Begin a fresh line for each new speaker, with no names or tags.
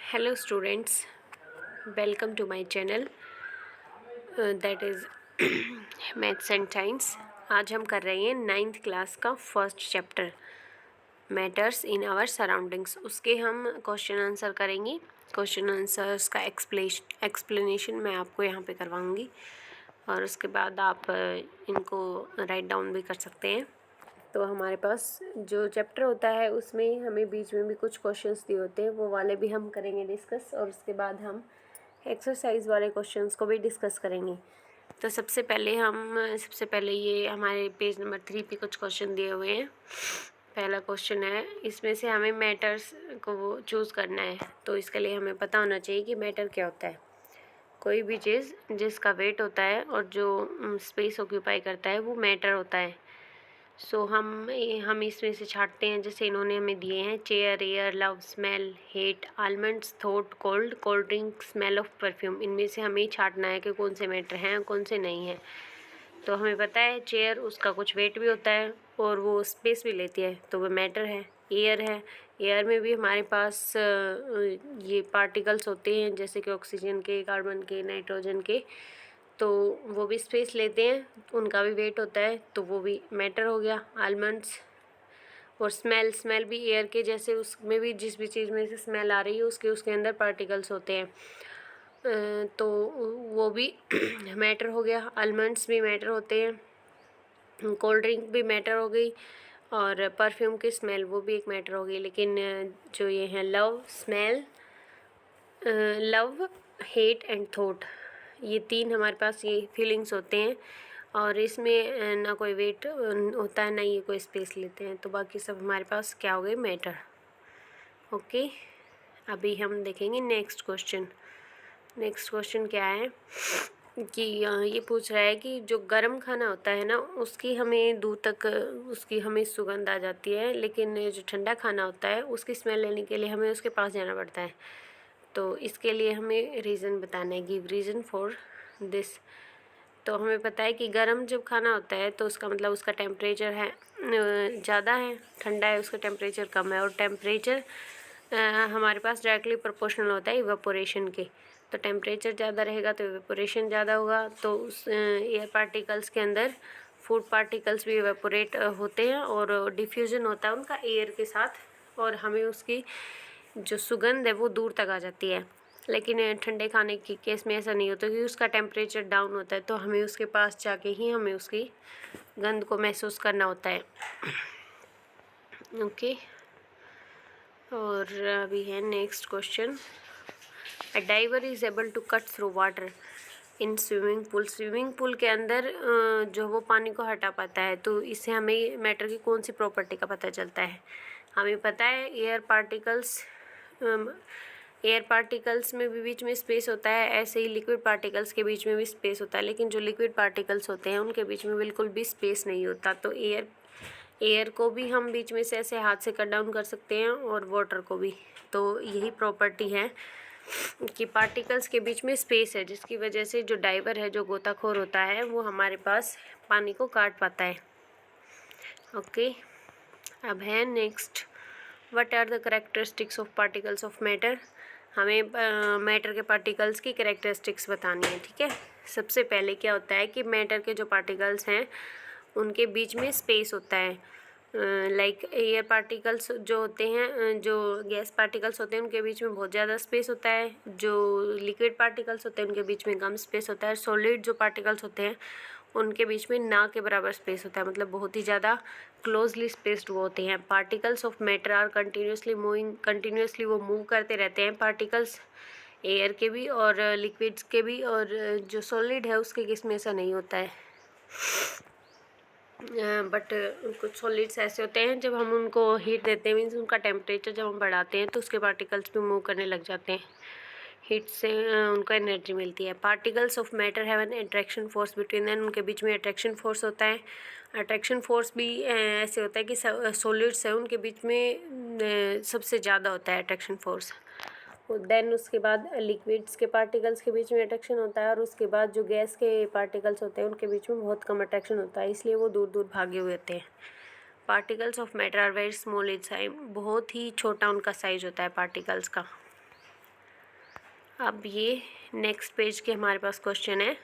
Hello students, welcome to my channel that is maths and science. आज हम कर रहे हैं 9th क्लास का first chapter matters in our surroundings. उसके हम क्वेश्चन आंसर करेंगे। क्वेश्चन आंसर्स का एक्सप्लेनेशन मैं आपको यहाँ पे करवाऊँगी और उसके बाद आप इनको राइट डाउन भी कर सकते हैं। तो हमारे पास जो चैप्टर होता है उसमें हमें बीच में भी कुछ क्वेश्चंस दिए होते हैं, वो वाले भी हम करेंगे डिस्कस, और उसके बाद हम एक्सरसाइज वाले क्वेश्चंस को भी डिस्कस करेंगे। तो सबसे पहले ये हमारे पेज नंबर 3 पे कुछ क्वेश्चन दिए हुए हैं। पहला क्वेश्चन है, इसमें से हमें मैटर्स को चूज़ करना है। तो इसके लिए हमें पता होना चाहिए कि मैटर क्या होता है। कोई भी चीज़ जिसका वेट होता है और जो स्पेस ऑक्यूपाई करता है वो मैटर होता है। सो हम इसमें से छाँटते हैं, जैसे इन्होंने हमें दिए हैं chair, air, love, smell, hate, almonds, thought, cold, cold drink, smell of perfume. इनमें से हमें छाँटना है कि कौन से मैटर हैं कौन से नहीं हैं। तो हमें पता है चेयर, उसका कुछ वेट भी होता है और वो स्पेस भी लेती है, तो वो मैटर है। एयर है, एयर में भी हमारे पास ये पार्टिकल्स होते हैं, जैसे कि ऑक्सीजन के, कार्बन के, नाइट्रोजन के, तो वो भी स्पेस लेते हैं, उनका भी वेट होता है, तो वो भी मैटर हो गया। आलमंड्स और स्मेल भी एयर के जैसे, उसमें भी जिस भी चीज़ में से स्मेल आ रही है उसके अंदर पार्टिकल्स होते हैं, तो वो भी मैटर हो गया। आलमंड्स भी मैटर होते हैं। कोल्ड ड्रिंक भी मैटर हो गई, और परफ्यूम की स्मेल वो भी एक मैटर हो गई। लेकिन जो ये हैं लव, हेट एंड थॉट, ये 3 हमारे पास ये फीलिंग्स होते हैं, और इसमें ना कोई वेट होता है ना ये कोई स्पेस लेते हैं, तो बाकी सब हमारे पास क्या हो गए, मैटर। ओके, अभी हम देखेंगे नेक्स्ट क्वेश्चन। नेक्स्ट क्वेश्चन क्या है कि ये पूछ रहा है कि जो गर्म खाना होता है ना, उसकी हमें दूर तक उसकी हमें सुगंध आ जाती है, लेकिन जो ठंडा खाना होता है उसकी स्मेल लेने के लिए हमें उसके पास जाना पड़ता है। तो इसके लिए हमें रीज़न बताना है, गिव रीज़न फॉर दिस। तो हमें पता है कि गर्म जब खाना होता है तो उसका मतलब उसका टेम्परेचर है ज़्यादा है, ठंडा है उसका टेम्परेचर कम है, और टेम्परेचर हमारे पास डायरेक्टली प्रोपोर्शनल होता है इवेपोरेशन के। तो टेम्परेचर ज़्यादा रहेगा तो इवेपोरेशन ज़्यादा होगा, तो उस एयर पार्टिकल्स के अंदर फूड पार्टिकल्स भी इवेपोरेट होते हैं और डिफ्यूज़न होता है उनका एयर के साथ, और हमें उसकी जो सुगंध है वो दूर तक आ जाती है। लेकिन ठंडे खाने के केस में ऐसा नहीं होता, क्योंकि उसका टेम्परेचर डाउन होता है, तो हमें उसके पास जाके ही हमें उसकी गंध को महसूस करना होता है। ओके, और अभी है next question. A diver is able to cut through water in swimming pool. Swimming pool के अंदर जो वो पानी को हटा पाता है, तो इससे हमें मैटर की कौन सी प्रॉपर्टी का पता चलता है। हमें पता है एयर पार्टिकल्स में भी बीच में स्पेस होता है, ऐसे ही लिक्विड पार्टिकल्स के बीच में भी स्पेस होता है, लेकिन जो लिक्विड पार्टिकल्स होते हैं उनके बीच में बिल्कुल भी स्पेस नहीं होता। तो एयर को भी हम बीच में से ऐसे हाथ से कट डाउन कर सकते हैं, और वाटर को भी। तो यही प्रॉपर्टी है कि पार्टिकल्स के बीच में स्पेस है, जिसकी वजह से जो डाइवर है, जो गोताखोर होता है, वो हमारे पास पानी को काट पाता है। ओके, अब है next, what are the characteristics of particles of matter. हमें मैटर के पार्टिकल्स की करेक्टरिस्टिक्स बतानी है। ठीक है, सबसे पहले क्या होता है कि मैटर के जो पार्टिकल्स हैं उनके बीच में स्पेस होता है। लाइक एयर पार्टिकल्स जो होते हैं, जो गैस पार्टिकल्स होते हैं, उनके बीच में बहुत ज़्यादा स्पेस होता है। जो लिक्विड पार्टिकल्स होते हैं उनके बीच में कम स्पेस होता है। सॉलिड जो पार्टिकल्स होते हैं उनके बीच में ना के बराबर स्पेस होता है, मतलब बहुत ही ज़्यादा क्लोजली स्पेस्ड वो होते हैं। Particles of matter are continuously वो मूव करते रहते हैं। पार्टिकल्स एयर के भी और लिक्विड्स के भी, और जो सॉलिड है उसके केस में ऐसा नहीं होता है। बट कुछ सॉलिड्स ऐसे होते हैं, जब हम उनको हीट देते हैं, मीन्स उनका टेम्परेचर जब हम बढ़ाते हैं तो उसके पार्टिकल्स भी मूव करने लग जाते हैं। हीट से उनको एनर्जी मिलती है। Particles of matter have an attraction force between then, उनके बीच में अट्रैक्शन फोर्स होता है। अट्रैक्शन फोर्स भी ऐसे होता है कि सॉलिड्स है उनके बीच में सबसे ज़्यादा होता है अट्रैक्शन फोर्स। देन उसके बाद लिक्विड्स के पार्टिकल्स के बीच में अट्रैक्शन होता है, और उसके बाद जो गैस के पार्टिकल्स होते हैं उनके बीच में बहुत कम अट्रैक्शन होता है, इसलिए वो दूर दूर भागे हुए होते हैं। Particles of matter are very small in size, बहुत ही छोटा उनका साइज होता है पार्टिकल्स का। अब ये नेक्स्ट पेज के हमारे पास क्वेश्चन है,